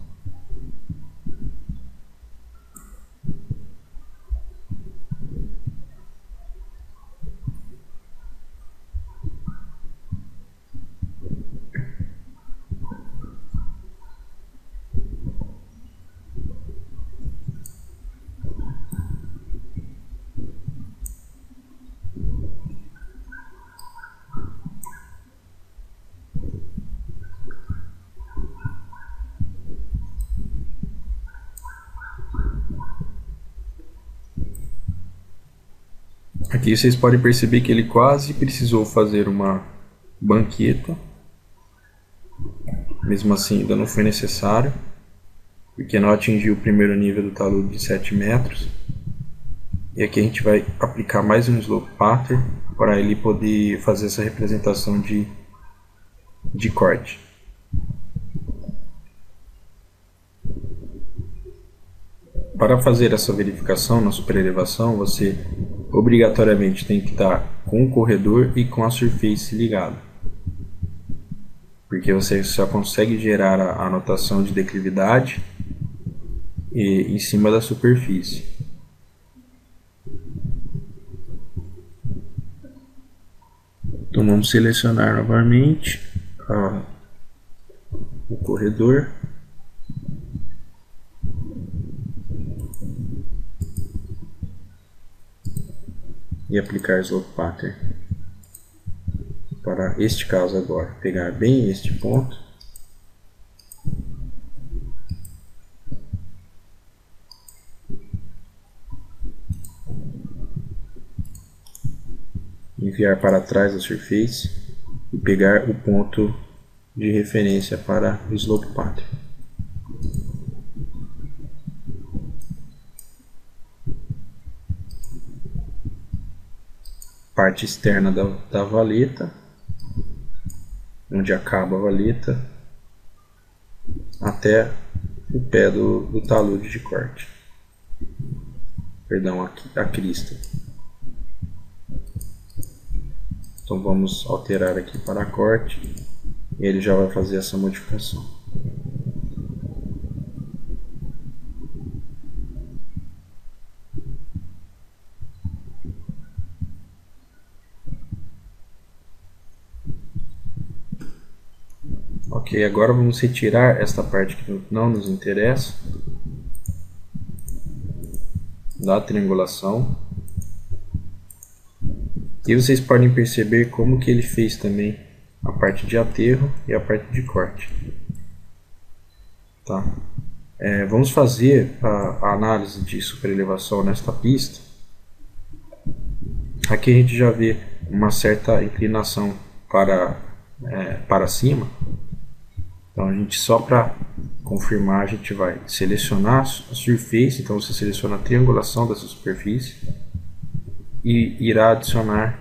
A: Aqui vocês podem perceber que ele quase precisou fazer uma banqueta. Mesmo assim, ainda não foi necessário, porque não atingiu o primeiro nível do talude de 7 metros. E aqui a gente vai aplicar mais um slope pattern para ele poder fazer essa representação de corte. para fazer essa verificação na superelevação, você obrigatoriamente tem que estar com o corredor e com a surface ligada, porque você só consegue gerar a anotação de declividade em cima da superfície. Então vamos selecionar novamente o corredor. E aplicar Slope Pattern para este caso agora. Pegar bem este ponto. Enviar para trás da surface e pegar o ponto de referência para o Slope Pattern. Parte externa da valeta, onde acaba a valeta, até o pé do talude de corte. Perdão, a crista. Então vamos alterar aqui para corte e ele já vai fazer essa modificação. Ok, agora vamos retirar esta parte que não nos interessa da triangulação. E vocês podem perceber como que ele fez também a parte de aterro e a parte de corte. Tá? Vamos fazer a análise de superelevação nesta pista. Aqui a gente já vê uma certa inclinação para cima. Então a gente, só para confirmar, a gente vai selecionar a surface. Então você seleciona a triangulação dessa superfície e irá adicionar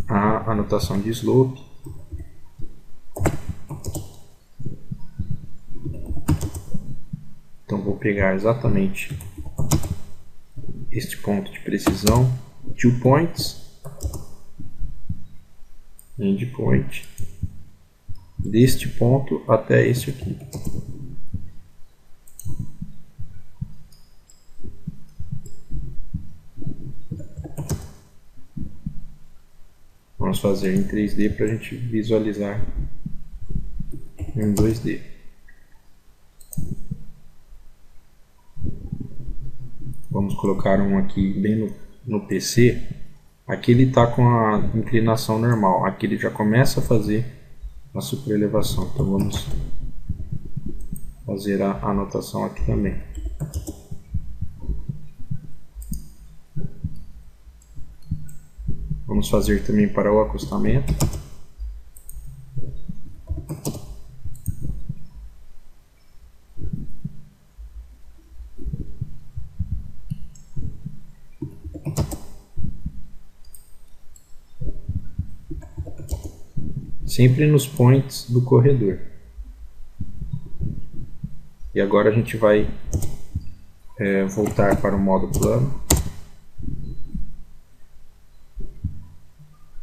A: a anotação de slope. Então vou pegar exatamente este ponto de precisão, 2 points, endpoint, deste ponto até este aqui. Vamos fazer em 3D para a gente visualizar em 2D. Vamos colocar um aqui bem no PC. Aqui ele está com a inclinação normal. Aqui ele já começa a fazer a superelevação. Então vamos fazer a anotação aqui também. Vamos fazer também para o acostamento. Sempre nos points do corredor. E agora a gente vai voltar para o modo plano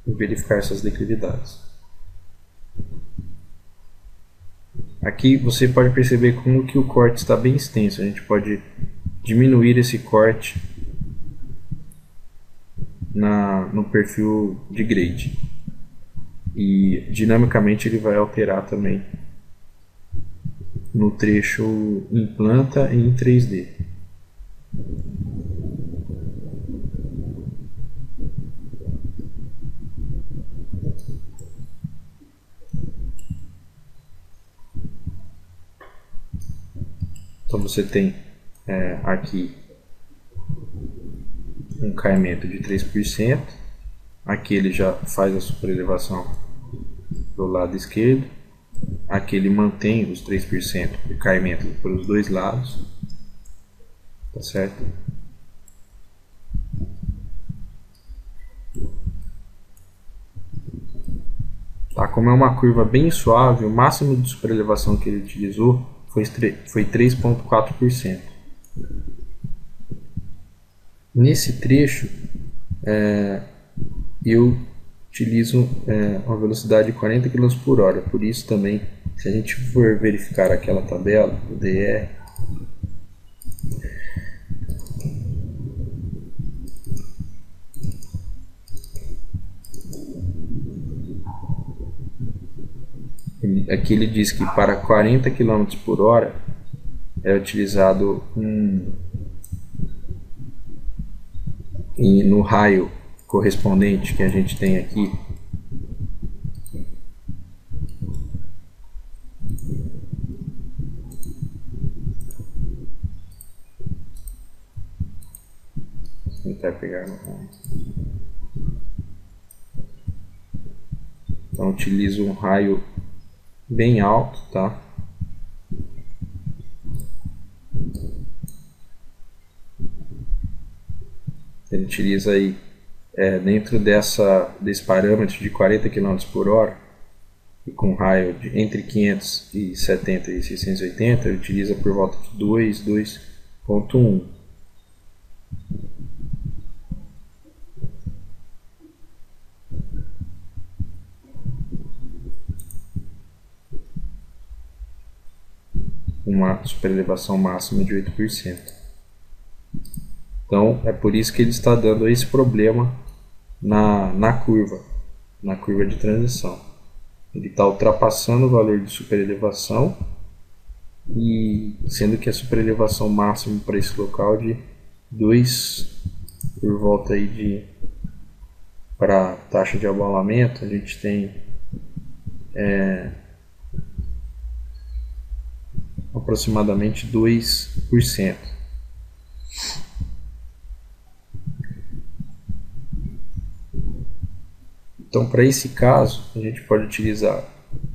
A: e verificar essas declividades. Aqui você pode perceber como que o corte está bem extenso. A gente pode diminuir esse corte no perfil de grade. E dinamicamente ele vai alterar também no trecho em planta e em 3D. Então você tem aqui um caimento de 3%. Aqui ele já faz a superelevação do lado esquerdo. Aqui ele mantém os 3% de caimento para os dois lados. Tá certo? Tá, como é uma curva bem suave, o máximo de superelevação que ele utilizou foi 3,4%. Nesse trecho, eu utilizo uma velocidade de 40 km por hora. Por isso também, se a gente for verificar aquela tabela do DR, aqui ele diz que para 40 km por hora é utilizado e no raio correspondente que a gente tem aqui, vou tentar pegar no raio. Então utilizo um raio bem alto, tá? Ele utiliza aí dentro desse parâmetro de 40 km por hora e com raio entre 570 e 680, ele utiliza por volta de 2,1. Uma superelevação máxima de 8%. Então é por isso que ele está dando esse problema na curva de transição. Ele está ultrapassando o valor de superelevação, e sendo que a superelevação máxima para esse local de 2, por volta aí de, para taxa de abaulamento, a gente tem aproximadamente 2%. Então, para esse caso, a gente pode utilizar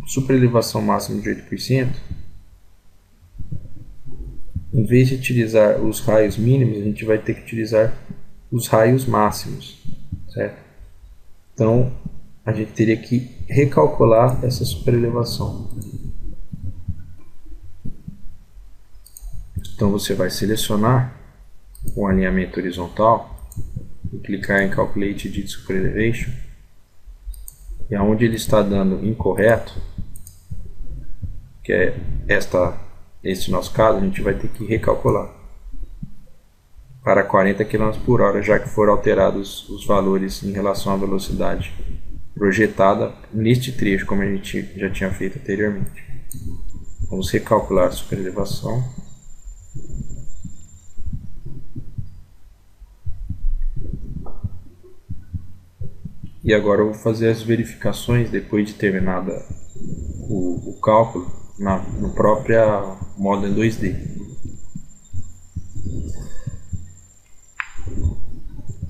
A: superelevação máxima de 8%. Em vez de utilizar os raios mínimos, a gente vai ter que utilizar os raios máximos, certo? Então, a gente teria que recalcular essa superelevação. Então, você vai selecionar o alinhamento horizontal e clicar em Calculate Edit Superelevation. E aonde ele está dando incorreto, que é este nosso caso, a gente vai ter que recalcular para 40 km por hora, já que foram alterados os valores em relação à velocidade projetada neste trecho, como a gente já tinha feito anteriormente. Vamos recalcular a superelevação. E agora eu vou fazer as verificações depois de terminado o cálculo no próprio modo em 2D.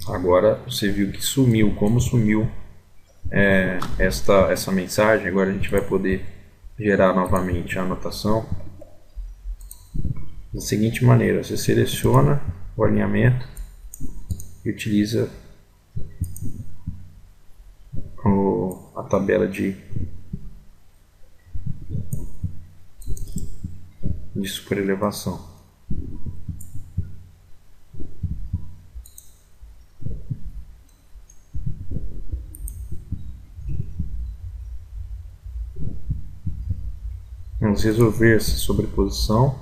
A: Agora você viu que sumiu, como sumiu essa mensagem. Agora a gente vai poder gerar novamente a anotação da seguinte maneira: você seleciona o alinhamento e utiliza a tabela de superelevação. Vamos resolver essa sobreposição.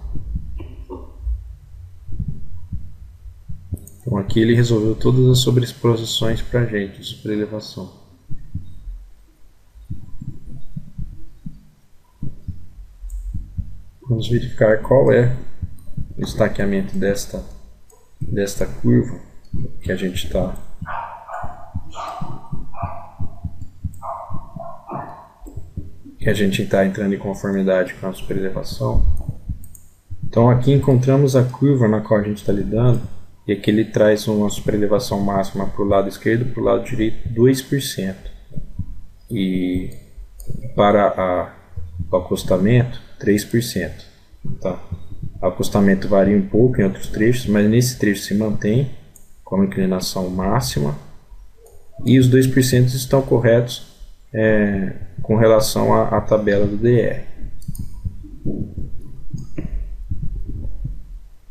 A: Então aqui ele resolveu todas as sobreposições para a gente de superelevação. Vamos verificar qual é o estaqueamento desta curva que a gente está entrando em conformidade com a superelevação. Então aqui encontramos a curva na qual a gente está lidando, e aqui ele traz uma superelevação máxima para o lado esquerdo e para o lado direito 2%. E para o acostamento 3%. Tá? O acostamento varia um pouco em outros trechos, mas nesse trecho se mantém como inclinação máxima, e os 2% estão corretos com relação à tabela do DR.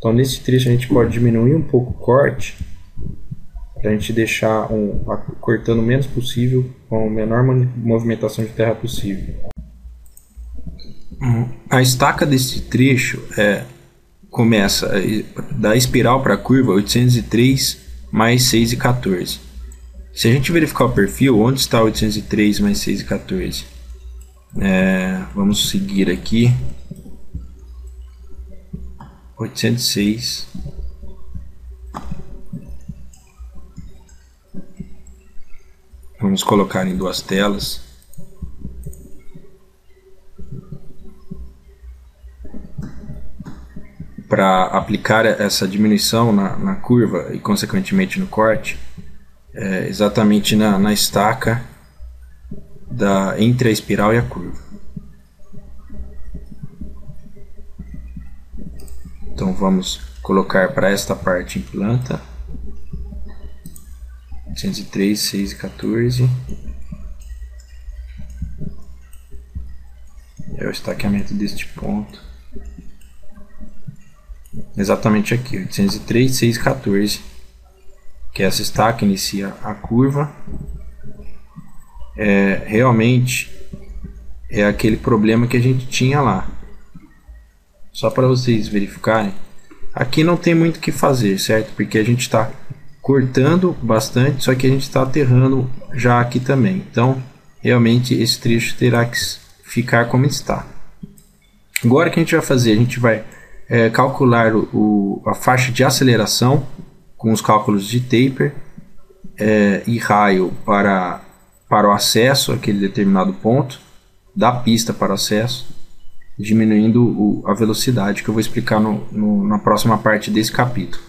A: Então nesse trecho a gente pode diminuir um pouco o corte, para a gente deixar cortando o menos possível, com a menor movimentação de terra possível. A estaca desse trecho começa da espiral para a curva 803 mais 6,14. Se a gente verificar o perfil, onde está 803 mais 6,14? Vamos seguir aqui. 806. Vamos colocar em duas telas. Para aplicar essa diminuição na curva e consequentemente no corte, exatamente na estaca entre a espiral e a curva. Então vamos colocar para esta parte em planta 803, 6 e 14. É o estaqueamento deste ponto. Exatamente aqui, 803, 6 e 14. Que essa estaca inicia a curva. Realmente é aquele problema que a gente tinha lá. Só para vocês verificarem. Aqui não tem muito o que fazer, certo? Porque a gente está cortando bastante, só que a gente está aterrando já aqui também. Então, realmente esse trecho terá que ficar como está. Agora o que a gente vai fazer? A gente vai calcular a faixa de aceleração com os cálculos de taper e raio para o acesso àquele determinado ponto, da pista para o acesso, diminuindo a velocidade, que eu vou explicar na próxima parte desse capítulo.